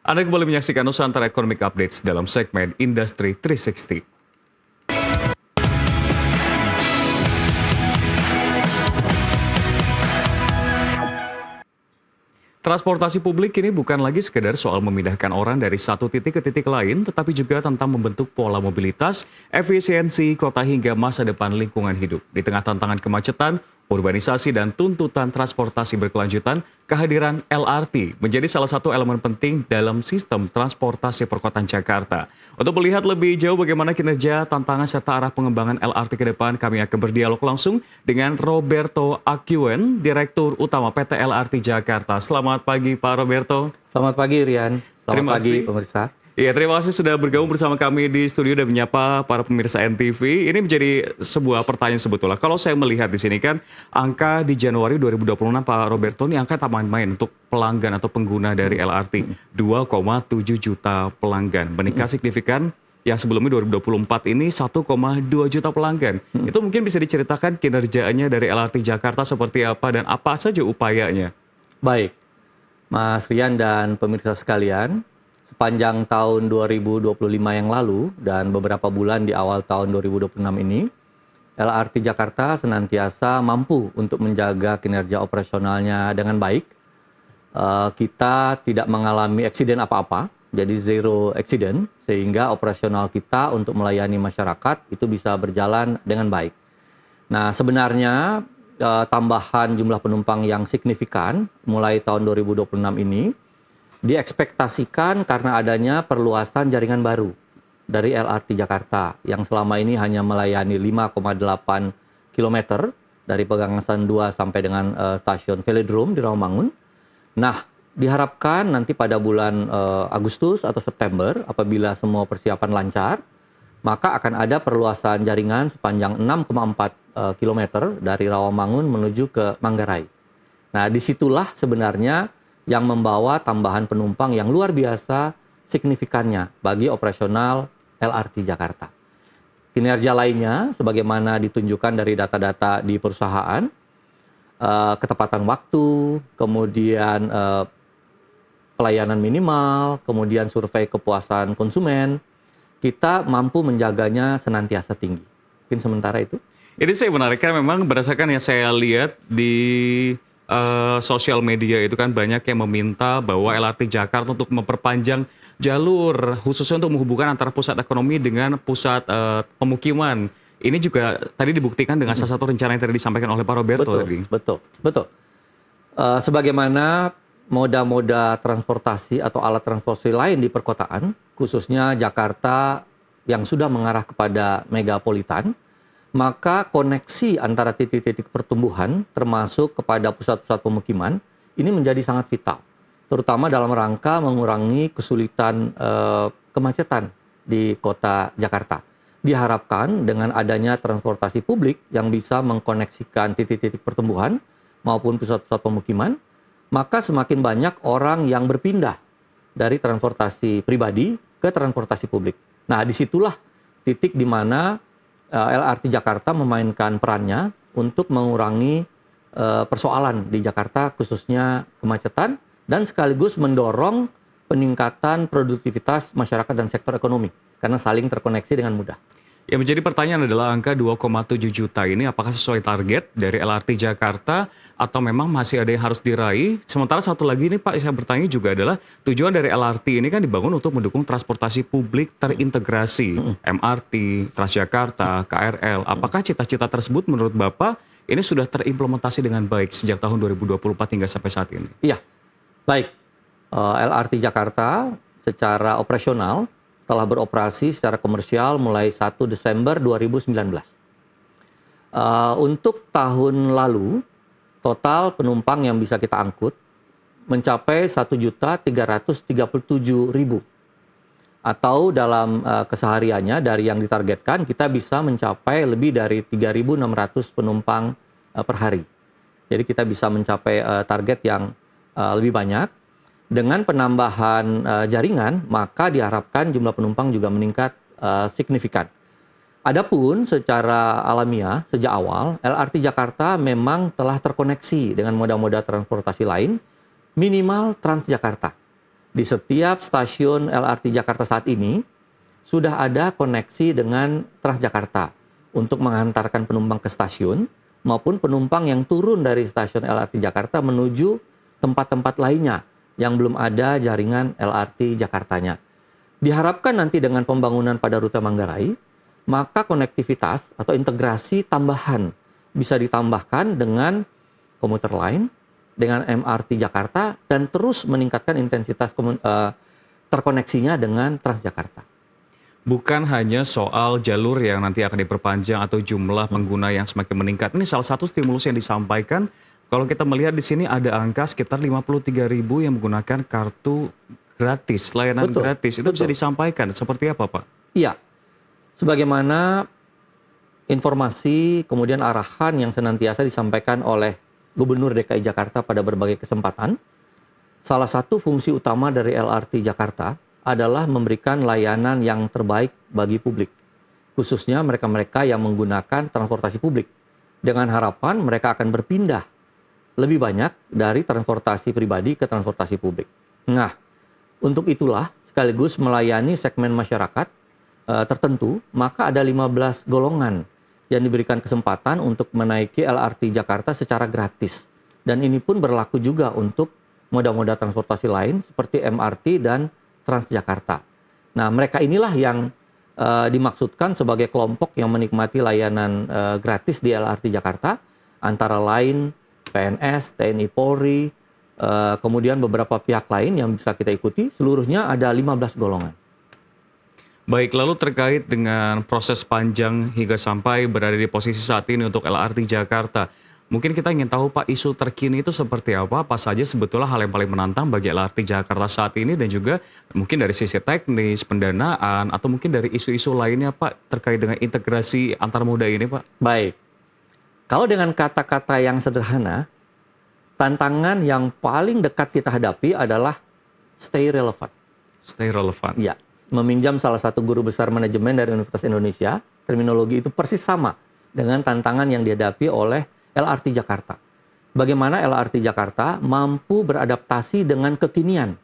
Anda kembali menyaksikan Nusantara Economic Updates dalam segmen Industri 360. Transportasi publik ini bukan lagi sekedar soal memindahkan orang dari satu titik ke titik lain, tetapi juga tentang membentuk pola mobilitas, efisiensi kota hingga masa depan lingkungan hidup. Di tengah tantangan kemacetan, urbanisasi, dan tuntutan transportasi berkelanjutan, kehadiran LRT menjadi salah satu elemen penting dalam sistem transportasi perkotaan Jakarta. Untuk melihat lebih jauh bagaimana kinerja, tantangan, serta arah pengembangan LRT ke depan, kami akan berdialog langsung dengan Roberto Acuen, Direktur Utama PT LRT Jakarta. Selamat pagi Pak Roberto. Selamat pagi Rian, selamat Terima pagi kasih. pemirsa. Iya, terima kasih sudah bergabung bersama kami di studio dan menyapa para pemirsa NTV. Ini menjadi sebuah pertanyaan sebetulnya. Kalau saya melihat di sini kan angka di Januari 2026 Pak Roberto, ini angka tak main-main untuk pelanggan atau pengguna dari LRT. 2,7 juta pelanggan. Meningkat signifikan yang sebelumnya 2024 ini 1,2 juta pelanggan. Itu mungkin bisa diceritakan kinerjanya dari LRT Jakarta seperti apa dan apa saja upayanya? Baik, Mas Rian dan pemirsa sekalian, sepanjang tahun 2025 yang lalu dan beberapa bulan di awal tahun 2026 ini, LRT Jakarta senantiasa mampu untuk menjaga kinerja operasionalnya dengan baik. Kita tidak mengalami eksiden apa-apa, jadi zero accident, sehingga operasional kita untuk melayani masyarakat itu bisa berjalan dengan baik. Nah, sebenarnya tambahan jumlah penumpang yang signifikan mulai tahun 2026 ini diekspektasikan karena adanya perluasan jaringan baru dari LRT Jakarta yang selama ini hanya melayani 5,8 km dari Pegangsaan 2 sampai dengan stasiun Velodrome di Rawamangun. Nah, diharapkan nanti pada bulan Agustus atau September apabila semua persiapan lancar, maka akan ada perluasan jaringan sepanjang 6,4 km dari Rawamangun menuju ke Manggarai. Nah, disitulah sebenarnya yang membawa tambahan penumpang yang luar biasa signifikannya bagi operasional LRT Jakarta. Kinerja lainnya, sebagaimana ditunjukkan dari data-data di perusahaan, ketepatan waktu, kemudian pelayanan minimal, kemudian survei kepuasan konsumen, kita mampu menjaganya senantiasa tinggi. Mungkin sementara itu. Ini saya menarikkan memang berdasarkan yang saya lihat di sosial media itu kan banyak yang meminta bahwa LRT Jakarta untuk memperpanjang jalur khususnya untuk menghubungkan antara pusat ekonomi dengan pusat pemukiman. Ini juga tadi dibuktikan dengan salah satu rencana yang tadi disampaikan oleh Pak Roberto tadi. Betul. Sebagaimana moda-moda transportasi atau alat transportasi lain di perkotaan, khususnya Jakarta yang sudah mengarah kepada megapolitan, maka koneksi antara titik-titik pertumbuhan termasuk kepada pusat-pusat pemukiman ini menjadi sangat vital, terutama dalam rangka mengurangi kesulitan kemacetan di kota Jakarta. Diharapkan dengan adanya transportasi publik yang bisa mengkoneksikan titik-titik pertumbuhan maupun pusat-pusat pemukiman, maka semakin banyak orang yang berpindah dari transportasi pribadi ke transportasi publik. Nah, disitulah titik di mana LRT Jakarta memainkan perannya untuk mengurangi persoalan di Jakarta, khususnya kemacetan, dan sekaligus mendorong peningkatan produktivitas masyarakat dan sektor ekonomi, karena saling terkoneksi dengan mudah. Yang menjadi pertanyaan adalah angka 2,7 juta ini apakah sesuai target dari LRT Jakarta atau memang masih ada yang harus diraih? Sementara satu lagi ini Pak, saya bertanya juga adalah tujuan dari LRT ini kan dibangun untuk mendukung transportasi publik terintegrasi, MRT, Transjakarta, KRL. Apakah cita-cita tersebut menurut Bapak ini sudah terimplementasi dengan baik sejak tahun 2024 hingga sampai saat ini? Iya, baik. LRT Jakarta secara operasional telah beroperasi secara komersial mulai 1 Desember 2019. Untuk tahun lalu, total penumpang yang bisa kita angkut mencapai 1.337.000. Atau dalam kesehariannya dari yang ditargetkan, kita bisa mencapai lebih dari 3.600 penumpang per hari. Jadi kita bisa mencapai target yang lebih banyak. Dengan penambahan jaringan, maka diharapkan jumlah penumpang juga meningkat signifikan. Adapun secara alamiah, sejak awal, LRT Jakarta memang telah terkoneksi dengan moda-moda transportasi lain, minimal Transjakarta. Di setiap stasiun LRT Jakarta saat ini sudah ada koneksi dengan Transjakarta untuk mengantarkan penumpang ke stasiun maupun penumpang yang turun dari stasiun LRT Jakarta menuju tempat-tempat lainnya yang belum ada jaringan LRT Jakartanya. Diharapkan nanti dengan pembangunan pada rute Manggarai, maka konektivitas atau integrasi tambahan bisa ditambahkan dengan komuter lain, dengan MRT Jakarta, dan terus meningkatkan intensitas terkoneksinya dengan Transjakarta. Bukan hanya soal jalur yang nanti akan diperpanjang atau jumlah pengguna yang semakin meningkat. Ini salah satu stimulus yang disampaikan. Kalau kita melihat di sini ada angka sekitar 53.000 yang menggunakan kartu gratis, layanan gratis. Itu bisa disampaikan seperti apa, Pak? Iya. Sebagaimana informasi kemudian arahan yang senantiasa disampaikan oleh Gubernur DKI Jakarta pada berbagai kesempatan, salah satu fungsi utama dari LRT Jakarta adalah memberikan layanan yang terbaik bagi publik, khususnya mereka-mereka yang menggunakan transportasi publik, dengan harapan mereka akan berpindah lebih banyak dari transportasi pribadi ke transportasi publik. Nah, untuk itulah sekaligus melayani segmen masyarakat tertentu, maka ada 15 golongan yang diberikan kesempatan untuk menaiki LRT Jakarta secara gratis. Dan ini pun berlaku juga untuk moda-moda transportasi lain seperti MRT dan Transjakarta. Nah, mereka inilah yang dimaksudkan sebagai kelompok yang menikmati layanan gratis di LRT Jakarta, antara lain PNS, TNI Polri, kemudian beberapa pihak lain yang bisa kita ikuti, seluruhnya ada 15 golongan. Baik, lalu terkait dengan proses panjang hingga sampai berada di posisi saat ini untuk LRT Jakarta. Mungkin kita ingin tahu, Pak, isu terkini itu seperti apa saja sebetulnya hal yang paling menantang bagi LRT Jakarta saat ini, dan juga mungkin dari sisi teknis, pendanaan, atau mungkin dari isu-isu lainnya, Pak, terkait dengan integrasi antar moda ini, Pak? Baik, kalau dengan kata-kata yang sederhana, tantangan yang paling dekat kita hadapi adalah stay relevant. Stay relevant. Ya. Meminjam salah satu guru besar manajemen dari Universitas Indonesia, terminologi itu persis sama dengan tantangan yang dihadapi oleh LRT Jakarta. Bagaimana LRT Jakarta mampu beradaptasi dengan kekinian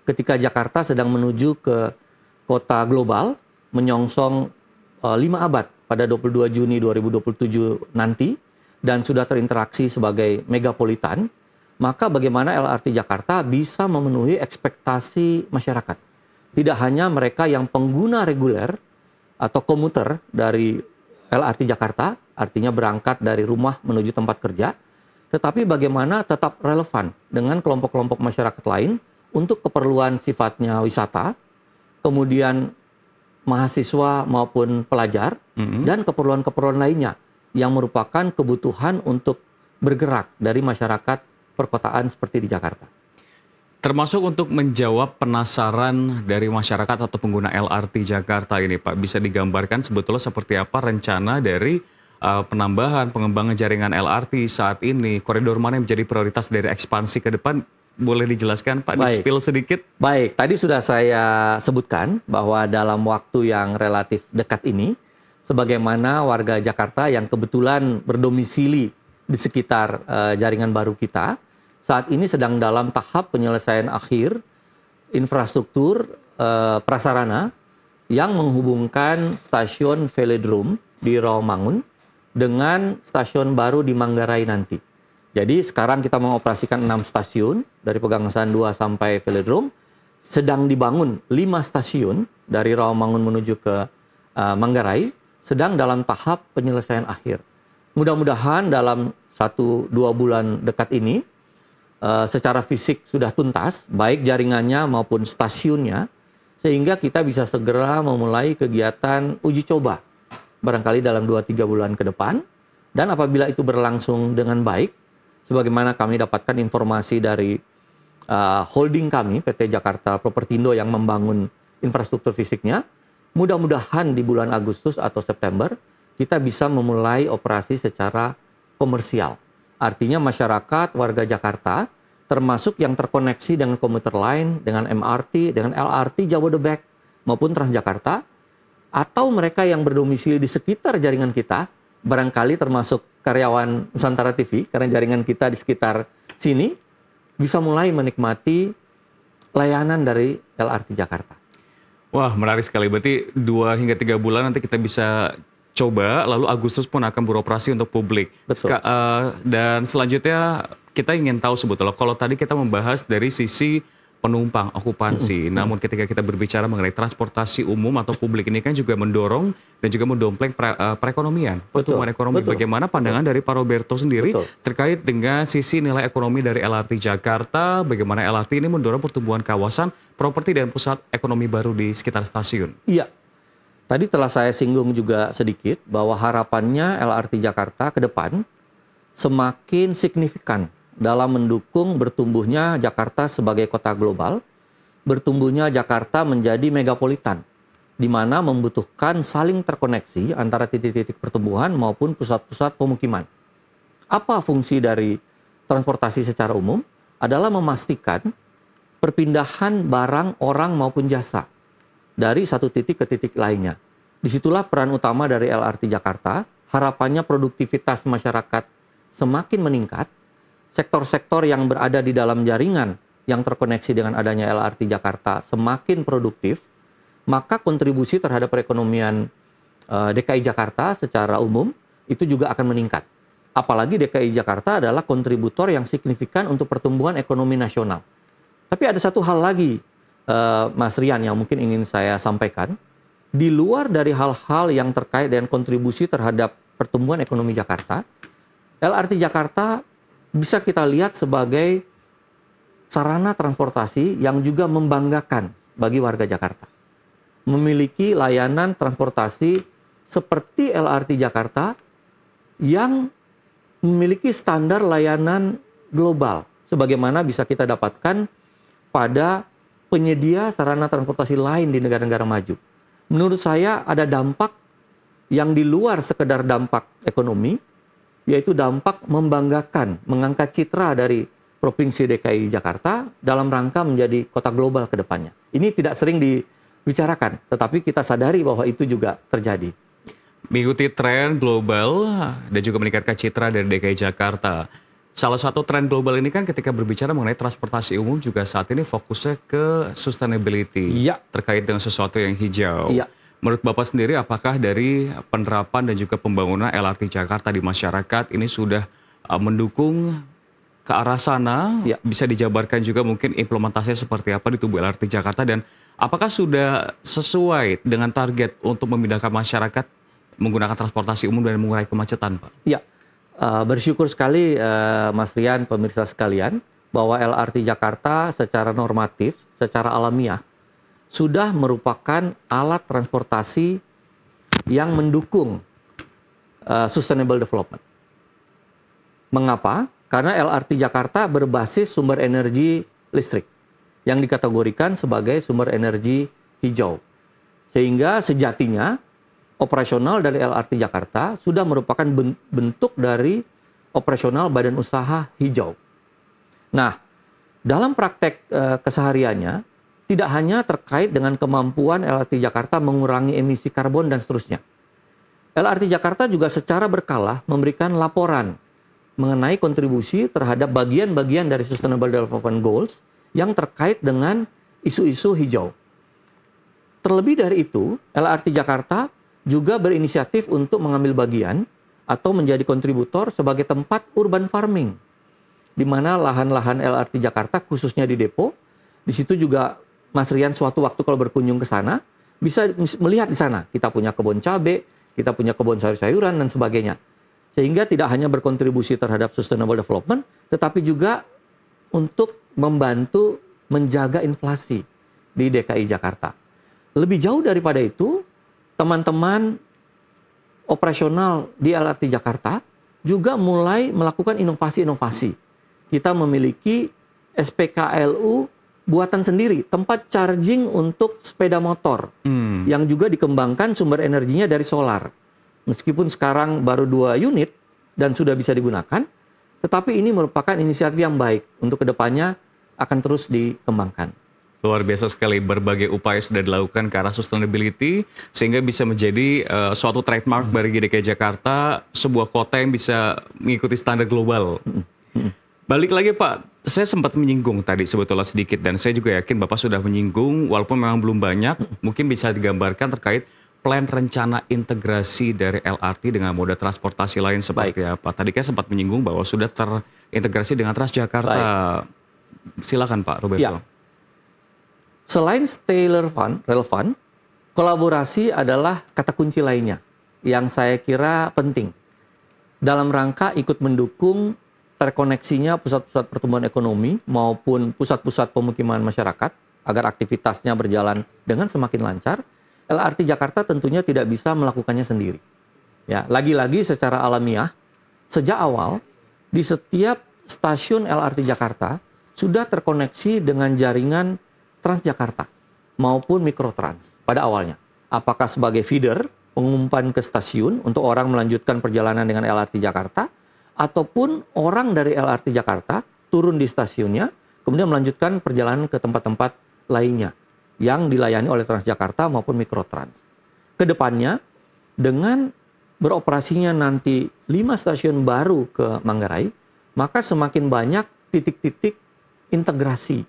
ketika Jakarta sedang menuju ke kota global, menyongsong 5 abad pada 22 Juni 2027 nanti, dan sudah terinteraksi sebagai megapolitan, maka bagaimana LRT Jakarta bisa memenuhi ekspektasi masyarakat. Tidak hanya mereka yang pengguna reguler atau komuter dari LRT Jakarta, artinya berangkat dari rumah menuju tempat kerja, tetapi bagaimana tetap relevan dengan kelompok-kelompok masyarakat lain untuk keperluan sifatnya wisata, kemudian mahasiswa maupun pelajar, dan keperluan-keperluan lainnya yang merupakan kebutuhan untuk bergerak dari masyarakat perkotaan seperti di Jakarta. Termasuk untuk menjawab penasaran dari masyarakat atau pengguna LRT Jakarta ini, Pak, bisa digambarkan sebetulnya seperti apa rencana dari penambahan, pengembangan jaringan LRT saat ini? Koridor mana yang menjadi prioritas dari ekspansi ke depan? Boleh dijelaskan, Pak, di-spill sedikit? Baik, tadi sudah saya sebutkan bahwa dalam waktu yang relatif dekat ini, sebagaimana warga Jakarta yang kebetulan berdomisili di sekitar jaringan baru kita, saat ini sedang dalam tahap penyelesaian akhir infrastruktur prasarana yang menghubungkan stasiun Velodrome di Rawamangun dengan stasiun baru di Manggarai nanti. Jadi sekarang kita mengoperasikan 6 stasiun dari Pegangsaan 2 sampai Velodrome. Sedang dibangun 5 stasiun dari Rawamangun menuju ke Manggarai, sedang dalam tahap penyelesaian akhir. Mudah-mudahan dalam 1-2 bulan dekat ini secara fisik sudah tuntas, baik jaringannya maupun stasiunnya, sehingga kita bisa segera memulai kegiatan uji coba, barangkali dalam 2-3 bulan ke depan. Dan apabila itu berlangsung dengan baik, sebagaimana kami dapatkan informasi dari holding kami, PT Jakarta Propertindo yang membangun infrastruktur fisiknya, mudah-mudahan di bulan Agustus atau September, kita bisa memulai operasi secara komersial. Artinya masyarakat, warga Jakarta, termasuk yang terkoneksi dengan komuter lain, dengan MRT, dengan LRT Jabodebek, maupun Transjakarta, atau mereka yang berdomisili di sekitar jaringan kita, barangkali termasuk karyawan Nusantara TV, karena jaringan kita di sekitar sini, bisa mulai menikmati layanan dari LRT Jakarta. Wah, menarik sekali. Berarti 2 hingga 3 bulan nanti kita bisa coba, lalu Agustus pun akan beroperasi untuk publik. Betul. Dan selanjutnya kita ingin tahu sebetulnya, kalau tadi kita membahas dari sisi penumpang, okupansi. Namun ketika kita berbicara mengenai transportasi umum atau publik ini kan juga mendorong dan juga mendompleng perekonomian, pertumbuhan ekonomi. Betul. Bagaimana pandangan dari Pak Roberto sendiri Betul. terkait dengan sisi nilai ekonomi dari LRT Jakarta, bagaimana LRT ini mendorong pertumbuhan kawasan, properti dan pusat ekonomi baru di sekitar stasiun? Iya. Tadi telah saya singgung juga sedikit bahwa harapannya LRT Jakarta ke depan semakin signifikan dalam mendukung bertumbuhnya Jakarta sebagai kota global, bertumbuhnya Jakarta menjadi megapolitan, di mana membutuhkan saling terkoneksi antara titik-titik pertumbuhan maupun pusat-pusat pemukiman. Apa fungsi dari transportasi secara umum? Adalah memastikan perpindahan barang, orang maupun jasa dari satu titik ke titik lainnya. Disitulah peran utama dari LRT Jakarta. Harapannya produktivitas masyarakat semakin meningkat. Sektor-sektor yang berada di dalam jaringan yang terkoneksi dengan adanya LRT Jakarta semakin produktif, maka kontribusi terhadap perekonomian DKI Jakarta secara umum itu juga akan meningkat. Apalagi DKI Jakarta adalah kontributor yang signifikan untuk pertumbuhan ekonomi nasional. Tapi ada satu hal lagi, Mas Rian, yang mungkin ingin saya sampaikan. Di luar dari hal-hal yang terkait dengan kontribusi terhadap pertumbuhan ekonomi Jakarta, LRT Jakarta bisa kita lihat sebagai sarana transportasi yang juga membanggakan bagi warga Jakarta. Memiliki layanan transportasi seperti LRT Jakarta yang memiliki standar layanan global, sebagaimana bisa kita dapatkan pada penyedia sarana transportasi lain di negara-negara maju. Menurut saya ada dampak yang di luar sekedar dampak ekonomi, yaitu dampak membanggakan, mengangkat citra dari Provinsi DKI Jakarta dalam rangka menjadi kota global ke depannya. Ini tidak sering dibicarakan, tetapi kita sadari bahwa itu juga terjadi. Mengikuti tren global dan juga meningkatkan citra dari DKI Jakarta. Salah satu tren global ini kan ketika berbicara mengenai transportasi umum juga saat ini fokusnya ke sustainability. Iya. Terkait dengan sesuatu yang hijau. Iya. Menurut Bapak sendiri, apakah dari penerapan dan juga pembangunan LRT Jakarta di masyarakat ini sudah mendukung ke arah sana? Ya. Bisa dijabarkan juga mungkin implementasinya seperti apa di tubuh LRT Jakarta, dan apakah sudah sesuai dengan target untuk memindahkan masyarakat menggunakan transportasi umum dan mengurai kemacetan, Pak? Ya, bersyukur sekali Mas Rian, pemirsa sekalian, bahwa LRT Jakarta secara normatif, secara alamiah, sudah merupakan alat transportasi yang mendukung sustainable development. Mengapa? Karena LRT Jakarta berbasis sumber energi listrik yang dikategorikan sebagai sumber energi hijau. Sehingga sejatinya operasional dari LRT Jakarta sudah merupakan bentuk dari operasional badan usaha hijau. Nah, dalam praktek kesehariannya, tidak hanya terkait dengan kemampuan LRT Jakarta mengurangi emisi karbon dan seterusnya. LRT Jakarta juga secara berkala memberikan laporan mengenai kontribusi terhadap bagian-bagian dari Sustainable Development Goals yang terkait dengan isu-isu hijau. Terlebih dari itu, LRT Jakarta juga berinisiatif untuk mengambil bagian atau menjadi kontributor sebagai tempat urban farming, di mana lahan-lahan LRT Jakarta khususnya di depo, di situ juga Mas Rian suatu waktu kalau berkunjung ke sana, bisa melihat di sana. Kita punya kebun cabai, kita punya kebun sayur-sayuran, dan sebagainya. Sehingga tidak hanya berkontribusi terhadap sustainable development, tetapi juga untuk membantu menjaga inflasi di DKI Jakarta. Lebih jauh daripada itu, teman-teman operasional di LRT Jakarta juga mulai melakukan inovasi-inovasi. Kita memiliki SPKLU buatan sendiri, tempat charging untuk sepeda motor, yang juga dikembangkan sumber energinya dari solar. Meskipun sekarang baru 2 unit dan sudah bisa digunakan, tetapi ini merupakan inisiatif yang baik untuk kedepannya akan terus dikembangkan. Luar biasa sekali, berbagai upaya sudah dilakukan ke arah sustainability sehingga bisa menjadi suatu trademark bagi DKI Jakarta, sebuah kota yang bisa mengikuti standar global. Balik lagi Pak, Saya sempat menyinggung tadi sebetulnya sedikit dan saya juga yakin Bapak sudah menyinggung walaupun memang belum banyak, mungkin bisa digambarkan terkait plan rencana integrasi dari LRT dengan moda transportasi lain seperti apa. Tadi kan sempat menyinggung bahwa sudah terintegrasi dengan Transjakarta. Silakan Pak Roberto. Ya. Selain stay relevan, kolaborasi adalah kata kunci lainnya yang saya kira penting dalam rangka ikut mendukung terkoneksinya pusat-pusat pertumbuhan ekonomi maupun pusat-pusat pemukiman masyarakat agar aktivitasnya berjalan dengan semakin lancar. LRT Jakarta tentunya tidak bisa melakukannya sendiri. Ya, lagi-lagi secara alamiah, sejak awal di setiap stasiun LRT Jakarta sudah terkoneksi dengan jaringan Transjakarta maupun Mikrotrans pada awalnya. Apakah sebagai feeder, pengumpan ke stasiun untuk orang melanjutkan perjalanan dengan LRT Jakarta, ataupun orang dari LRT Jakarta turun di stasiunnya, kemudian melanjutkan perjalanan ke tempat-tempat lainnya yang dilayani oleh Transjakarta maupun Mikrotrans. Kedepannya, dengan beroperasinya nanti 5 stasiun baru ke Manggarai, maka semakin banyak titik-titik integrasi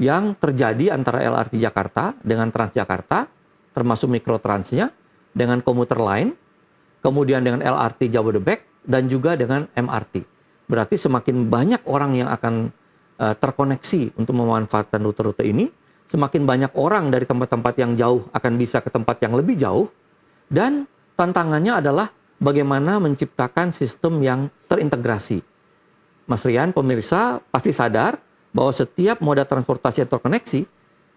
yang terjadi antara LRT Jakarta dengan Transjakarta, termasuk Mikrotransnya, dengan komuter lain, kemudian dengan LRT Jabodebek, dan juga dengan MRT. Berarti semakin banyak orang yang akan terkoneksi untuk memanfaatkan rute-rute ini, semakin banyak orang dari tempat-tempat yang jauh akan bisa ke tempat yang lebih jauh, dan tantangannya adalah bagaimana menciptakan sistem yang terintegrasi. Mas Rian, pemirsa pasti sadar bahwa setiap moda transportasi yang terkoneksi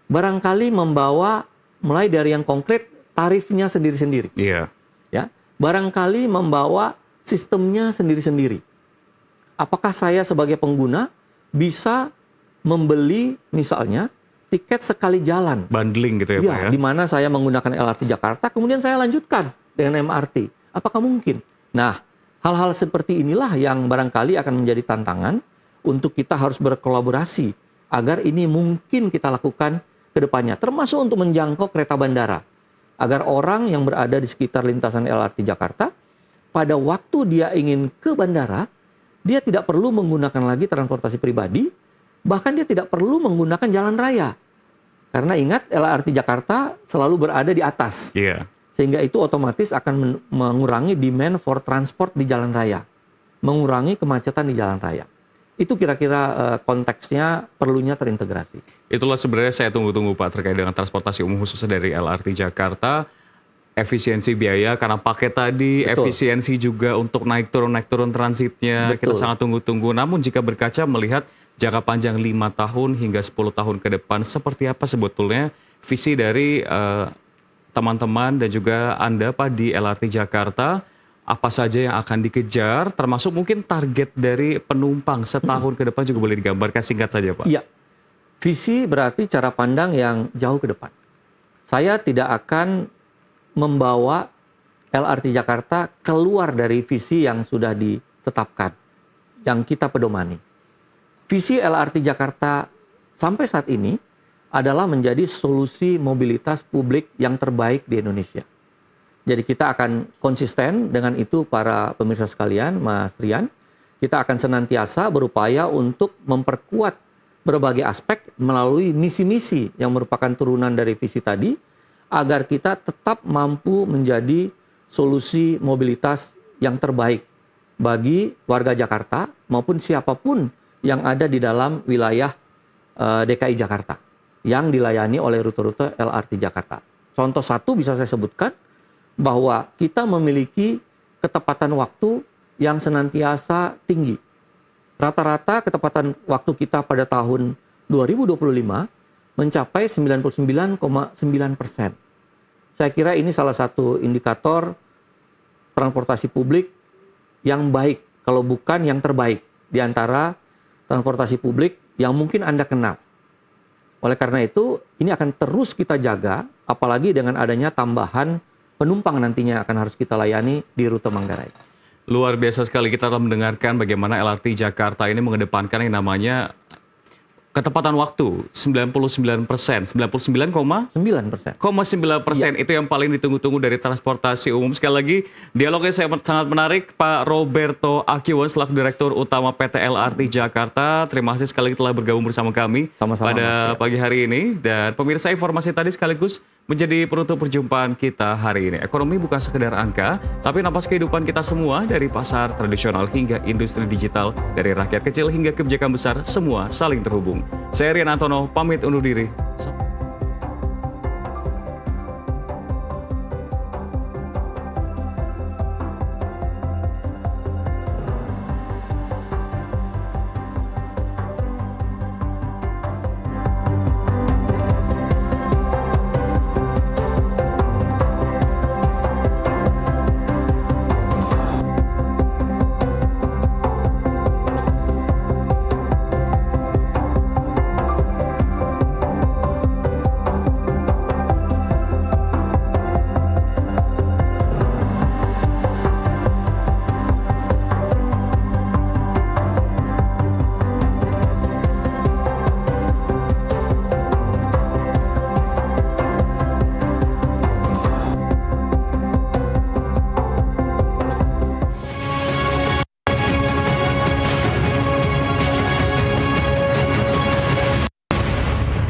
barangkali membawa mulai dari yang konkret tarifnya sendiri-sendiri. Iya. Ya, barangkali membawa sistemnya sendiri-sendiri. Apakah saya sebagai pengguna bisa membeli misalnya tiket sekali jalan? Bundling gitu ya Pak ya? Di mana saya menggunakan LRT Jakarta, kemudian saya lanjutkan dengan MRT. Apakah mungkin? Nah, hal-hal seperti inilah yang barangkali akan menjadi tantangan untuk kita harus berkolaborasi agar ini mungkin kita lakukan ke depannya, termasuk untuk menjangkau kereta bandara. Agar orang yang berada di sekitar lintasan LRT Jakarta, pada waktu dia ingin ke bandara, dia tidak perlu menggunakan lagi transportasi pribadi, bahkan dia tidak perlu menggunakan jalan raya. Karena ingat, LRT Jakarta selalu berada di atas. Iya. Sehingga itu otomatis akan mengurangi demand for transport di jalan raya. Mengurangi kemacetan di jalan raya. Itu kira-kira konteksnya perlunya terintegrasi. Itulah sebenarnya saya tunggu-tunggu Pak terkait dengan transportasi umum khususnya dari LRT Jakarta. Efisiensi biaya karena paket tadi, Betul. efisiensi juga untuk naik turun transitnya. Betul. Kita sangat tunggu-tunggu. Namun jika berkaca melihat jangka panjang 5 tahun hingga 10 tahun ke depan, seperti apa sebetulnya visi dari teman-teman dan juga Anda Pak di LRT Jakarta? Apa saja yang akan dikejar, termasuk mungkin target dari penumpang setahun ke depan juga boleh digambarkan singkat saja Pak. Iya, visi berarti cara pandang yang jauh ke depan. Saya tidak akan membawa LRT Jakarta keluar dari visi yang sudah ditetapkan, yang kita pedomani. Visi LRT Jakarta sampai saat ini adalah menjadi solusi mobilitas publik yang terbaik di Indonesia. Jadi kita akan konsisten dengan itu para pemirsa sekalian, Mas Rian. Kita akan senantiasa berupaya untuk memperkuat berbagai aspek melalui misi-misi yang merupakan turunan dari visi tadi, agar kita tetap mampu menjadi solusi mobilitas yang terbaik bagi warga Jakarta maupun siapapun yang ada di dalam wilayah DKI Jakarta yang dilayani oleh rute-rute LRT Jakarta. Contoh satu bisa saya sebutkan, bahwa kita memiliki ketepatan waktu yang senantiasa tinggi. Rata-rata ketepatan waktu kita pada tahun 2025 mencapai 99,9%. Saya kira ini salah satu indikator transportasi publik yang baik, kalau bukan yang terbaik di antara transportasi publik yang mungkin Anda kenal. Oleh karena itu, ini akan terus kita jaga, apalagi dengan adanya tambahan penumpang nantinya akan harus kita layani di rute Manggarai. Luar biasa sekali kita telah mendengarkan bagaimana LRT Jakarta ini mengedepankan yang namanya Ketepatan waktu 99%, 99,9% 9%. itu yang paling ditunggu-tunggu dari transportasi umum. Sekali lagi, dialognya sangat menarik. Pak Roberto Akiwan selaku Direktur Utama PT LRT Jakarta. Terima kasih sekali lagi telah bergabung bersama kami Sama-sama, pada Mas. pagi hari ini. Dan pemirsa, informasi tadi sekaligus menjadi penutup perjumpaan kita hari ini. Ekonomi bukan sekedar angka, tapi napas kehidupan kita semua, dari pasar tradisional hingga industri digital, dari rakyat kecil hingga kebijakan besar, semua saling terhubung. Saya Rian Antono, pamit undur diri.